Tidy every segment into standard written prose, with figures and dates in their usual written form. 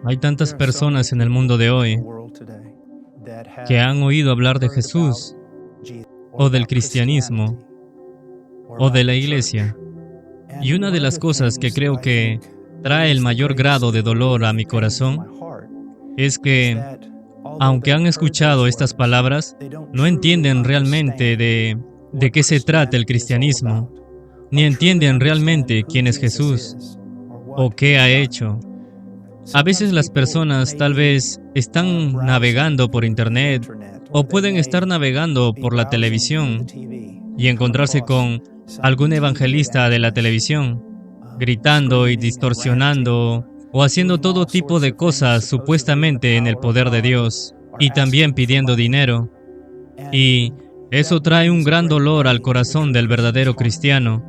Hay tantas personas en el mundo de hoy que han oído hablar de Jesús, o del cristianismo, o de la iglesia. Y una de las cosas que creo que trae el mayor grado de dolor a mi corazón es que, aunque han escuchado estas palabras, no entienden realmente de qué se trata el cristianismo, ni entienden realmente quién es Jesús o qué ha hecho. A veces las personas tal vez están navegando por internet o pueden estar navegando por la televisión y encontrarse con algún evangelista de la televisión gritando y distorsionando o haciendo todo tipo de cosas supuestamente en el poder de Dios y también pidiendo dinero. Y eso trae un gran dolor al corazón del verdadero cristiano.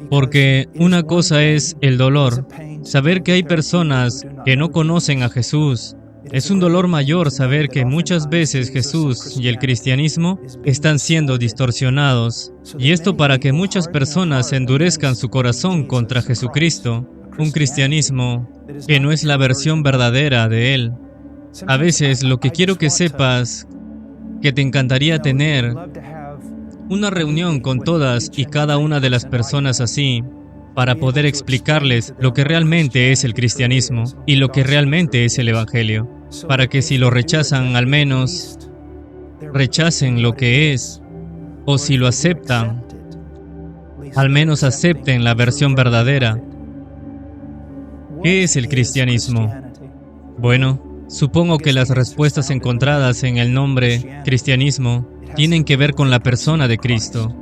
Porque una cosa es el dolor, saber que hay personas que no conocen a Jesús. Es un dolor mayor saber que muchas veces Jesús y el cristianismo están siendo distorsionados. Y esto para que muchas personas endurezcan su corazón contra Jesucristo, un cristianismo que no es la versión verdadera de Él. A veces lo que quiero que sepas, que te encantaría tener una reunión con todas y cada una de las personas así, para poder explicarles lo que realmente es el cristianismo y lo que realmente es el evangelio, para que si lo rechazan al menos rechacen lo que es, o si lo aceptan, al menos acepten la versión verdadera. ¿Qué es el cristianismo? Bueno, supongo que las respuestas encontradas en el nombre cristianismo tienen que ver con la persona de Cristo.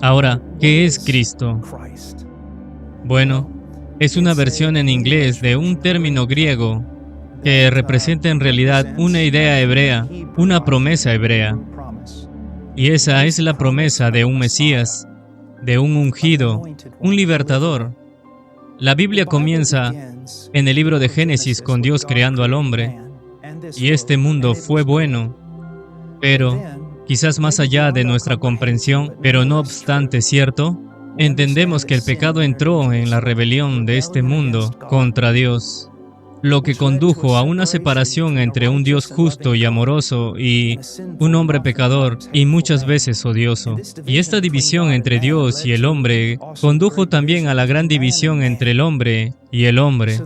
Ahora, ¿qué es Cristo? Bueno, es una versión en inglés de un término griego que representa en realidad una idea hebrea, una promesa hebrea. Y esa es la promesa de un Mesías, de un ungido, un libertador. La Biblia comienza en el libro de Génesis con Dios creando al hombre, y este mundo fue bueno, pero quizás más allá de nuestra comprensión, pero no obstante cierto, entendemos que el pecado entró en la rebelión de este mundo contra Dios, lo que condujo a una separación entre un Dios justo y amoroso y un hombre pecador y muchas veces odioso. Y esta división entre Dios y el hombre condujo también a la gran división entre el hombre y el hombre.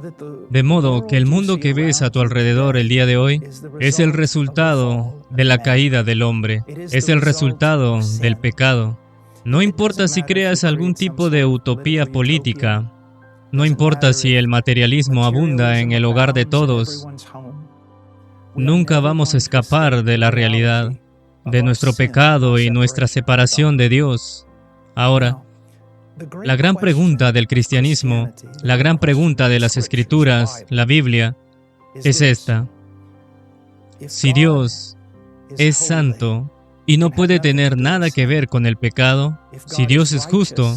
De modo que el mundo que ves a tu alrededor el día de hoy es el resultado de la caída del hombre, es el resultado del pecado. No importa si creas algún tipo de utopía política, no importa si el materialismo abunda en el hogar de todos, nunca vamos a escapar de la realidad, de nuestro pecado y nuestra separación de Dios. Ahora, la gran pregunta del cristianismo, la gran pregunta de las Escrituras, la Biblia, es esta. Si Dios es santo y no puede tener nada que ver con el pecado, si Dios es justo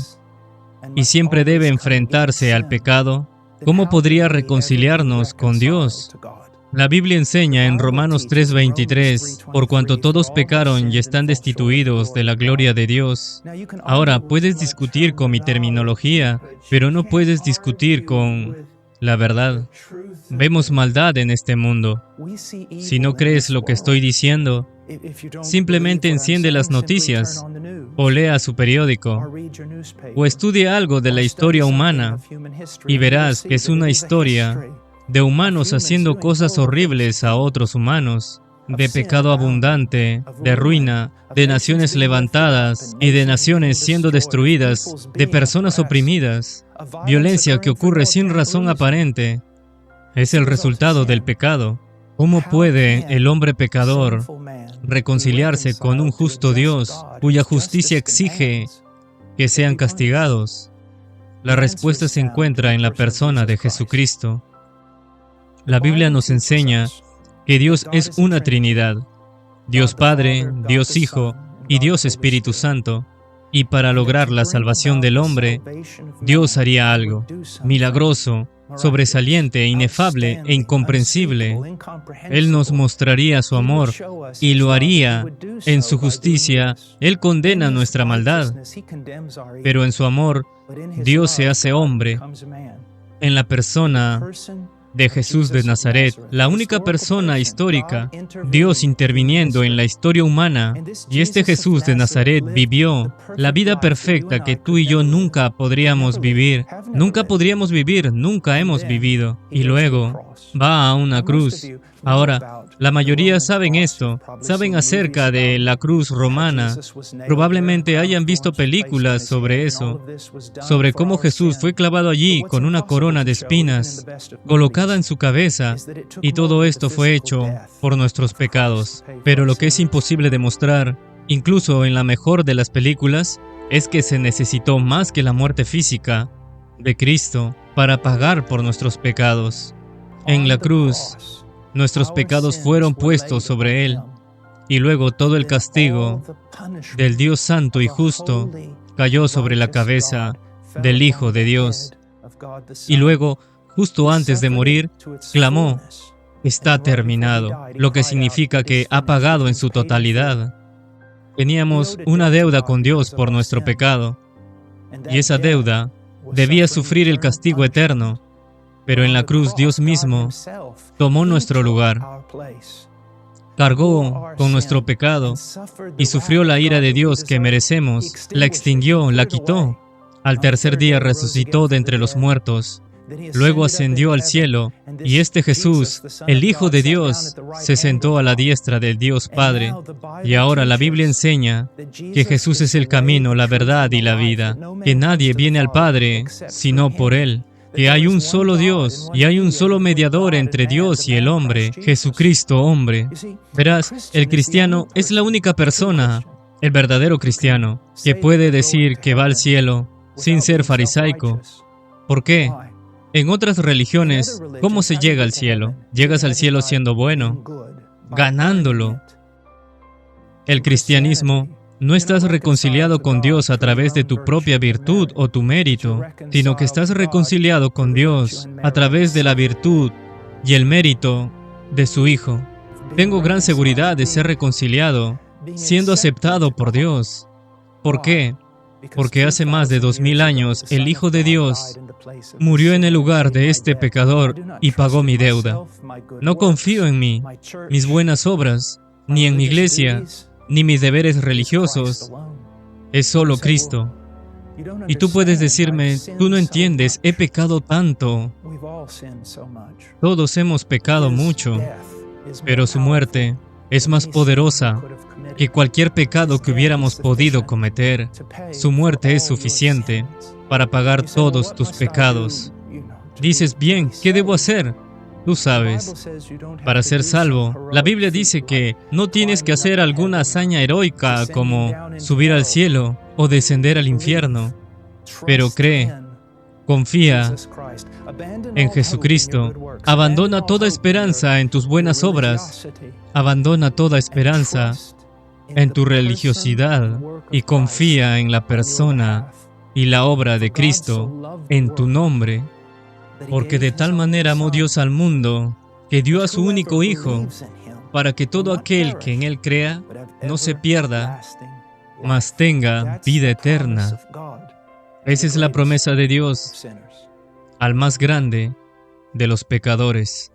y siempre debe enfrentarse al pecado, ¿cómo podría reconciliarnos con Dios? La Biblia enseña en Romanos 3:23, por cuanto todos pecaron y están destituidos de la gloria de Dios. Ahora, puedes discutir con mi terminología, pero no puedes discutir con la verdad. Vemos maldad en este mundo. Si no crees lo que estoy diciendo, simplemente enciende las noticias, o lea su periódico, o estudie algo de la historia humana, y verás que es una historia de humanos haciendo cosas horribles a otros humanos, de pecado abundante, de ruina, de naciones levantadas y de naciones siendo destruidas, de personas oprimidas, violencia que ocurre sin razón aparente. Es el resultado del pecado. ¿Cómo puede el hombre pecador reconciliarse con un justo Dios cuya justicia exige que sean castigados? La respuesta se encuentra en la persona de Jesucristo. La Biblia nos enseña que Dios es una Trinidad, Dios Padre, Dios Hijo y Dios Espíritu Santo. Y para lograr la salvación del hombre, Dios haría algo milagroso, sobresaliente, inefable e incomprensible. Él nos mostraría su amor y lo haría en su justicia. Él condena nuestra maldad, pero en su amor, Dios se hace hombre en la persona de Jesús de Nazaret, la única persona histórica, Dios interviniendo en la historia humana, y este Jesús de Nazaret vivió la vida perfecta que tú y yo nunca podríamos vivir, nunca hemos vivido, y luego va a una cruz. Ahora, la mayoría saben esto, saben acerca de la cruz romana. Probablemente hayan visto películas sobre eso, sobre cómo Jesús fue clavado allí con una corona de espinas colocada en su cabeza, y todo esto fue hecho por nuestros pecados. Pero lo que es imposible demostrar, incluso en la mejor de las películas, es que se necesitó más que la muerte física de Cristo para pagar por nuestros pecados. En la cruz, nuestros pecados fueron puestos sobre Él, y luego todo el castigo del Dios Santo y Justo cayó sobre la cabeza del Hijo de Dios. Y luego, justo antes de morir, clamó, está terminado, lo que significa que ha pagado en su totalidad. Teníamos una deuda con Dios por nuestro pecado, y esa deuda debía sufrir el castigo eterno, pero en la cruz Dios mismo tomó nuestro lugar, cargó con nuestro pecado y sufrió la ira de Dios que merecemos, la extinguió, la quitó. Al tercer día resucitó de entre los muertos, luego ascendió al cielo, y este Jesús, el Hijo de Dios, se sentó a la diestra del Dios Padre. Y ahora la Biblia enseña que Jesús es el camino, la verdad y la vida, que nadie viene al Padre sino por Él, que hay un solo Dios y hay un solo mediador entre Dios y el hombre, Jesucristo hombre. Verás, el cristiano es la única persona, el verdadero cristiano, que puede decir que va al cielo sin ser farisaico. ¿Por qué? En otras religiones, ¿cómo se llega al cielo? Llegas al cielo siendo bueno, ganándolo. El cristianismo, no estás reconciliado con Dios a través de tu propia virtud o tu mérito, sino que estás reconciliado con Dios a través de la virtud y el mérito de su Hijo. Tengo gran seguridad de ser reconciliado, siendo aceptado por Dios. ¿Por qué? Porque hace más de 2000 años el Hijo de Dios murió en el lugar de este pecador y pagó mi deuda. No confío en mí, mis buenas obras, ni en mi iglesia, ni mis deberes religiosos. Es solo Cristo. Y tú puedes decirme, tú no entiendes, he pecado tanto. Todos hemos pecado mucho, pero su muerte es más poderosa que cualquier pecado que hubiéramos podido cometer. Su muerte es suficiente para pagar todos tus pecados. Dices, bien, ¿qué debo hacer? Tú sabes, para ser salvo, la Biblia dice que no tienes que hacer alguna hazaña heroica como subir al cielo o descender al infierno, pero cree, confía en Jesucristo, abandona toda esperanza en tus buenas obras, abandona toda esperanza en tu religiosidad y confía en la persona y la obra de Cristo en tu nombre. Porque de tal manera amó Dios al mundo, que dio a su único Hijo, para que todo aquel que en Él crea no se pierda, mas tenga vida eterna. Esa es la promesa de Dios al más grande de los pecadores.